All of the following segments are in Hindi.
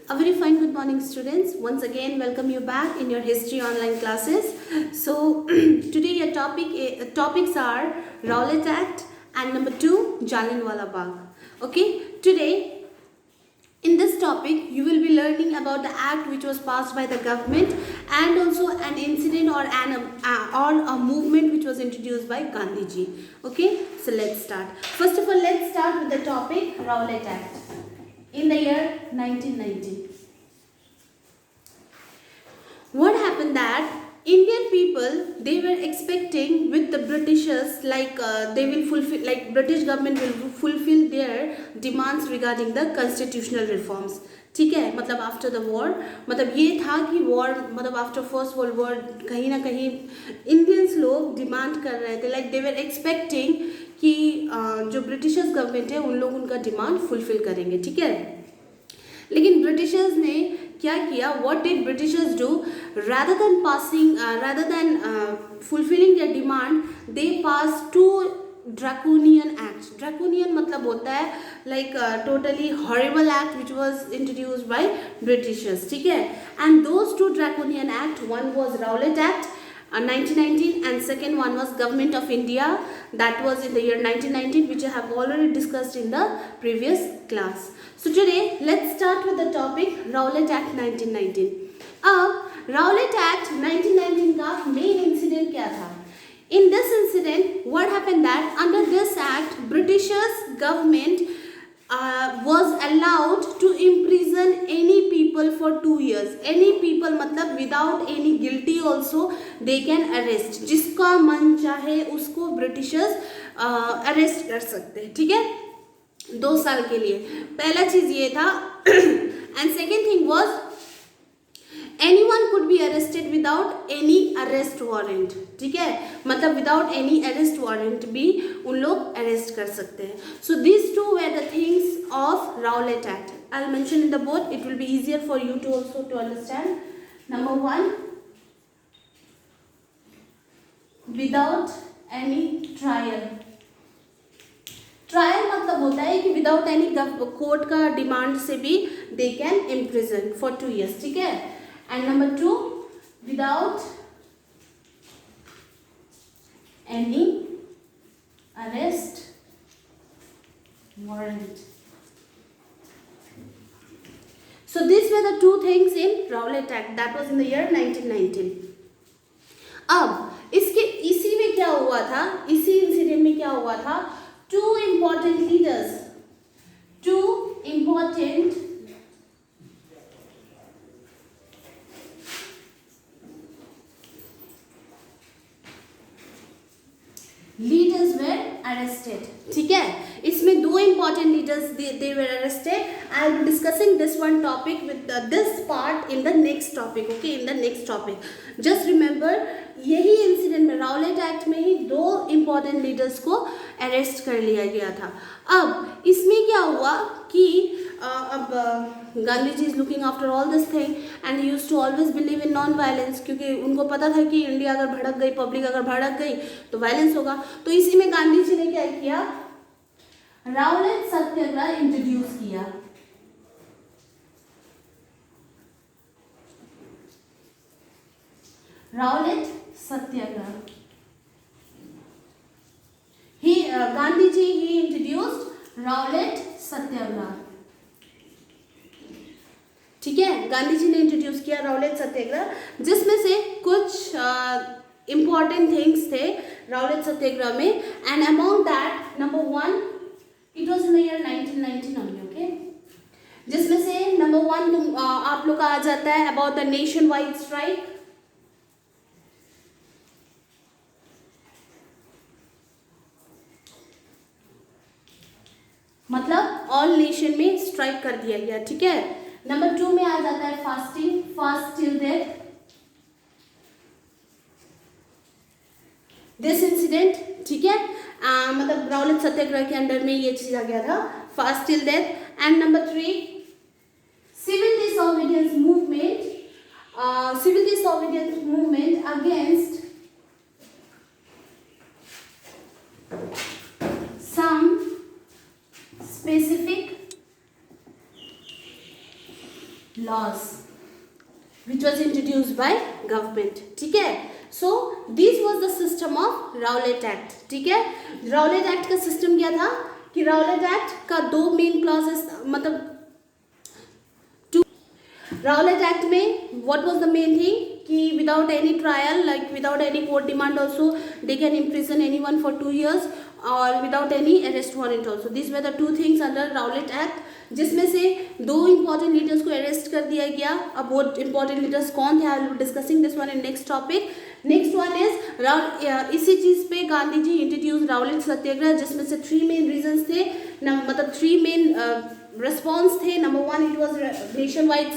A very fine good morning, students. Once again, welcome you back in your history online classes. So today your topics are Rowlatt Act and number 2 Jallianwala Bagh. Okay, today in this topic you will be learning about the act which was passed by the government and also an incident or a movement which was introduced by Gandhi ji. Okay, so let's start. First of all, let's start with the topic Rowlatt Act. In the year 1990, what happened that Indian people, they were expecting with the Britishers, they will fulfill, like British government will fulfill their demands regarding the constitutional reforms. ठीक है, मतलब आफ्टर द वॉर, मतलब ये था कि वॉर, मतलब आफ्टर फर्स्ट वर्ल्ड वॉर कहीं ना कहीं इंडियंस लोग डिमांड कर रहे थे, लाइक दे वर एक्सपेक्टिंग कि जो ब्रिटिशर्स गवर्नमेंट है उन लोग उनका डिमांड फुलफिल करेंगे. ठीक है, लेकिन ब्रिटिशर्स ने क्या किया, what did Britishers do, rather than fulfilling their demand, they passed two draconian acts. Draconian मतलब होता है like totally horrible act which was introduced by Britishers. ठीक है, and those two draconian act, one was Rowlatt Act 1919 and second one was Government of India, that was in the year 1919, which I have already discussed in the previous class. So today let's start with the topic Rowlatt Act 1919. अब Rowlatt Act 1919 का main incident क्या था? In this incident, what happened that under this act, Britishers government was allowed to imprison any people for 2 years. Any people मतलब without any guilty also they can arrest. जिसका मन चाहे उसको Britishers arrest कर सकते हैं. ठीक है, 2 साल के लिए. पहला चीज ये था and second thing was anyone could be arrested without any arrest warrant. ठीक है, मतलब without any arrest warrant भी उन लोग arrest कर सकते हैं. So these two were the things of Rowlatt Act. I'll mention in the board, it will be easier for you to also to understand. Number 1, without any trial. Trial मतलब होता है कि विदाउट एनी कोर्ट का डिमांड से भी they can imprison for 2 years. ठीक है, and number 2, without any arrest warrant. So these were the two things in Rowlatt Act, that was in the year 1919. अब इसी में क्या हुआ था, इसी इंसिडेंट में क्या हुआ था, two important leaders were arrested. ठीक है, इसमें 2 important leaders they were arrested. I will be discussing this one topic with this part in the next topic. Okay, in the next topic. Just remember, यही इंसिडेंट में राउलेट एक्ट में ही 2 important लीडर्स को अरेस्ट कर लिया गया था. अब इसमें क्या हुआ कि अब Gandhi ji is looking after all this thing and he used to always believe in non violence, क्योंकि उनको पता था कि इंडिया अगर भड़क गई, पब्लिक अगर भड़क गई तो वायलेंस होगा. तो इसी में गांधी जी ने क्या किया, राउलेट सत्याग्रह इंट्रोड्यूस किया. राउलेट सत्याग्रह, गांधी जी ही इंट्रोड्यूस्ड राउलेट सत्याग्रह. ठीक है, गांधी जी ने इंट्रोड्यूस किया राउलेट सत्याग्रह, जिसमें से कुछ इंपॉर्टेंट थिंग्स थे राउलेट सत्याग्रह में. And among that, number 1, it was in the year 1919 only. Okay, जिसमें से नंबर 1 आप लोग का आ जाता है about the nation wide strike. मतलब ऑल नेशन में स्ट्राइक कर दिया गया. ठीक है, नंबर 2 में आ जाता है fasting, fast till death. This incident, ठीक है, मतलब राउलेट सत्याग्रह के अंडर में ये चीज आ गया था, fast till death. And number 3, civil disobedience movement against some specific laws which was introduced by government. ठीक है, so this was the system of Rowlatt Act. ठीक है, Rowlatt Act का सिस्टम क्या था कि Rowlatt Act का दो मेन क्लॉजेस, मतलब Rowlatt Act में what was the main thing कि without any trial, like without any court demand also, they can imprison anyone for 2 years or without any arrest warrant also. These were the two things under Rowlatt Act, जिसमें से दो important leaders को arrest कर दिया गया. अब वो important leaders कौन थे? I will be discussing this one in next topic. Next one is इसी चीज़ पे गांधी जी इंट्रोड्यूस राउलेट सत्याग्रह, जिसमें से 3 मेन रीजंस थे, मतलब 3 मेन response थे. Number 1, it was nationwide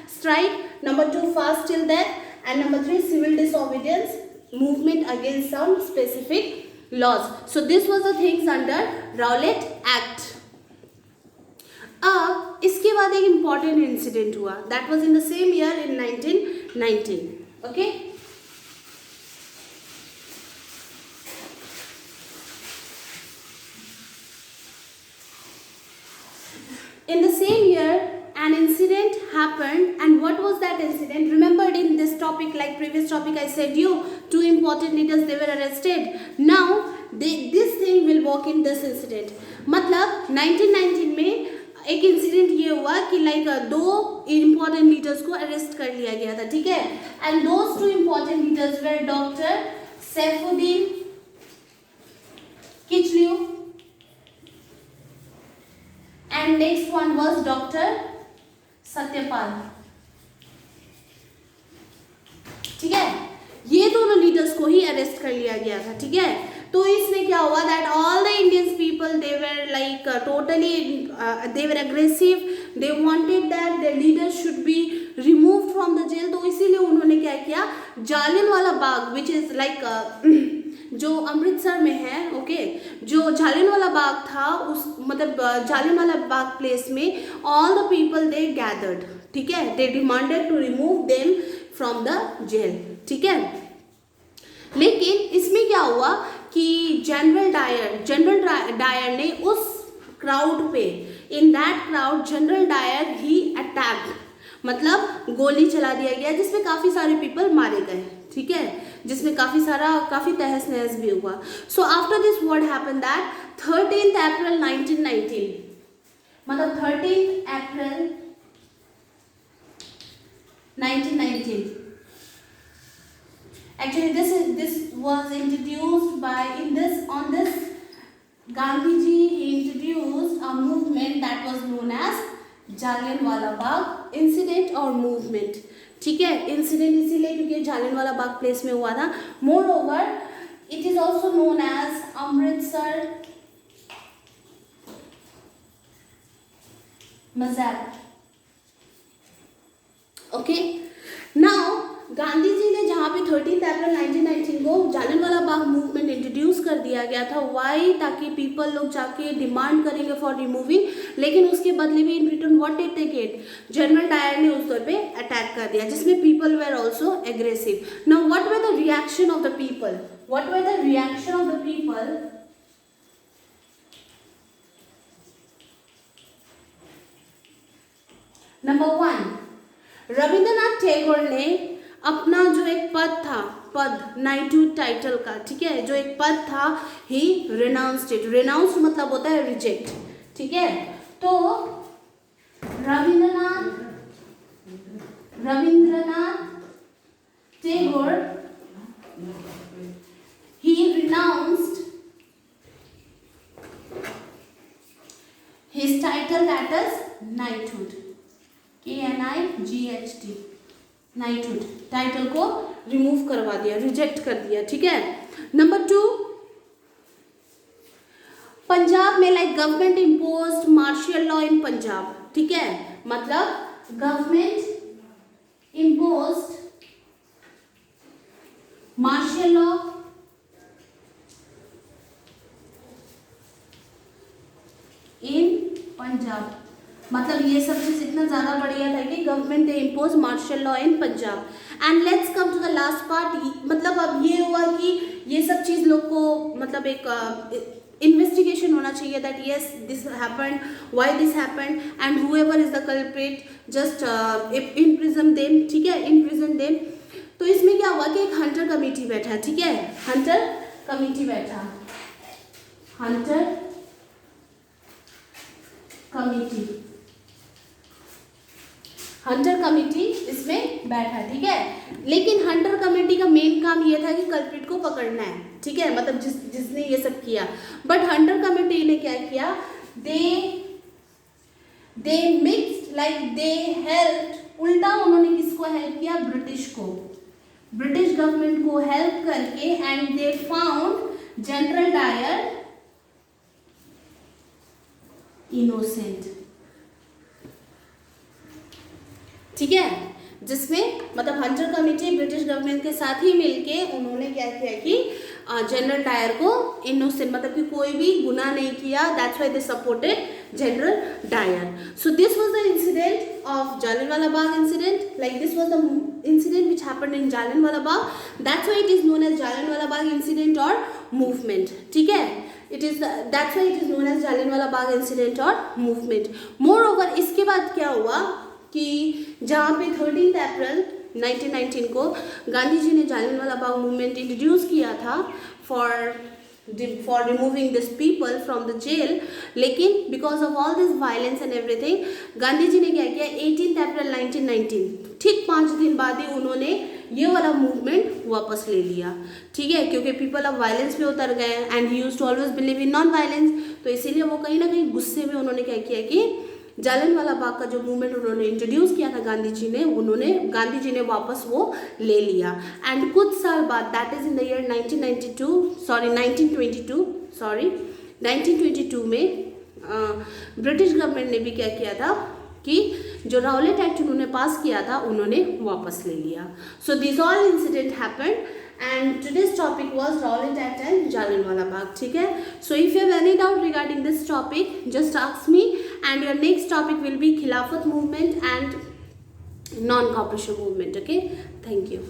strike. Number 2, fast till death, and number 3, civil disobedience movement against some specific laws. So this was the things under Rowlatt Act. अब इसके बाद एक important incident हुआ, that was in the same year in 1919. Okay. In the same year, an incident happened, and what was that incident? Remembered in this topic, like previous topic, I said you 2 important leaders, they were arrested. Now this thing will work in this incident. मतलब 1919 में एक इंसिडेंट ये हुआ कि लाइक 2 important leaders को अरेस्ट कर लिया गया था. ठीक है, and those 2 important leaders were Dr. Saifuddin Kichlew, and next one was Dr. Satyapal. ठीक है, ये दोनों लीडर्स को ही अरेस्ट कर लिया गया था. ठीक है, तो इसमें क्या हुआ that all the Indians people they were like totally they were aggressive, they wanted that their leaders should be removed from the jail. तो इसीलिए उन्होंने क्या किया, Jallianwala Bagh which is like जो अमृतसर में है, ओके, जो जालियनवाला बाग था, उस मतलब जालियनवाला बाग प्लेस में all the people they gathered. ठीक है, they demanded to remove them from the jail. ठीक है, लेकिन इसमें क्या हुआ कि जनरल डायर ने उस क्राउड पे, in that crowd General Dyer he attacked, मतलब गोली चला दिया गया, जिसमें काफ़ी सारे पीपल मारे गए. ठीक है, जिसमें काफ़ी तहस नहस भी हुआ. So after this what happened that 13th April 1919, मतलब 13th April 1919. Actually, this was introduced by on this Gandhi ji, he introduced a movement that was known as Jallianwala Bagh incident और मूवमेंट. ठीक है, इंसिडेंट इसीलिए क्योंकि जालियनवाला बाग प्लेस में हुआ था. Moreover it is also known as Amritsar massacre. Okay, now Gandhi ji ने जहाँ पे 13th April 1919 को जालियनवाला बाग मूवमेंट इंट्रोड्यूस कर दिया गया था, वाई, ताकि पीपल लोग जाके डिमांड करेंगे फॉर रिमूविंग, लेकिन उसके बदले में in return what did they get, General Dyer ने उस तौर पे अटैक कर दिया, जिसमें people were also aggressive. Now what were the reaction of the people, what were the reaction of the people? Number 1, Rabindranath Tagore ने अपना जो एक पद नाइटहुड टाइटल का, ठीक है, जो एक पद था, ही रिनाउंस्ड इट. रिनाउंस्ड मतलब होता है रिजेक्ट. ठीक है, तो Rabindranath Tagore he renounced his title, that is knighthood, KNIGHT, knighthood title को रिमूव करवा दिया, रिजेक्ट कर दिया. ठीक है, नंबर 2, पंजाब में like government imposed martial law in Punjab. ठीक है, मतलब government imposed martial law in Punjab. मतलब ये सब चीज़ इतना ज़्यादा बढ़िया था कि government they impose martial law in Punjab. And let's come to the last part. मतलब अब ये हुआ कि ये सब चीज़ लोग को मतलब इन्वेस्टिगेशन होना चाहिए that yes this happened, why this happened, and whoever is the culprit just imprison them, ठीक है, इम्प्रिजन देम। तो इसमें क्या हुआ कि एक हंटर कमेटी बैठा, ठीक है, हंटर कमेटी बैठा, हंटर कमेटी, हंटर कमेटी इसमें बैठा, ठीक है। लेकिन हंटर कमेटी का मेन काम ये था कि कल्प्रिट को पकड़ना है, ठीक है, मतलब जिसने ये सब किया। बट हंटर कमेटी ने क्या किया, they mixed like they help, उल्टा उन्होंने किसको हेल्प किया, ब्रिटिश को, ब्रिटिश गवर्नमेंट को हेल्प करके, and they found General Dyer innocent, ठीक है, जिसमें मतलब हंटर कमेटी ब्रिटिश गवर्नमेंट के साथ ही मिलके उन्होंने क्या किया कि जनरल डायर को इनोसेंट, मतलब कि कोई भी गुनाह नहीं किया, that's why they supported General Dyer. So this was the incident of Jallianwala Bagh incident, like this was the incident which happened in Jallianwala Bagh, that's why it is known as Jallianwala Bagh incident और मूवमेंट, ठीक है, it is that's why it is known as Jallianwala Bagh incident और मूवमेंट। मोर ओवर इसके बाद क्या हुआ कि जहाँ पे 13 अप्रैल 1919 को गांधी जी ने जालियनवाला बाग मूवमेंट इंट्रोड्यूस किया था for removing this people from the jail, लेकिन because of all this violence and everything Gandhi ji ने क्या किया, 18 अप्रैल 1919 ठीक 5 दिन बाद ही उन्होंने ये वाला मूवमेंट वापस ले लिया, ठीक है, क्योंकि पीपल अब वायलेंस में उतर गए and he used to always believe in non violence. तो इसीलिए वो कहीं ना कहीं गुस्से में उन्होंने क्या किया कि जालियनवाला बाग का जो मूवमेंट उन्होंने इंट्रोड्यूस किया था गांधी जी ने वापस वो ले लिया। एंड कुछ साल बाद that is in the year 1922 में ब्रिटिश गवर्नमेंट ने भी क्या किया था कि जो राउलेट एक्ट उन्होंने पास किया था उन्होंने वापस ले लिया। So this all incident happened and today's topic was Rowlatt Act and Jallianwala Bagh, ठीक है। So if you have any doubt regarding this topic just ask me, and your next topic will be Khilafat movement and non-cooperation movement, okay। Thank you।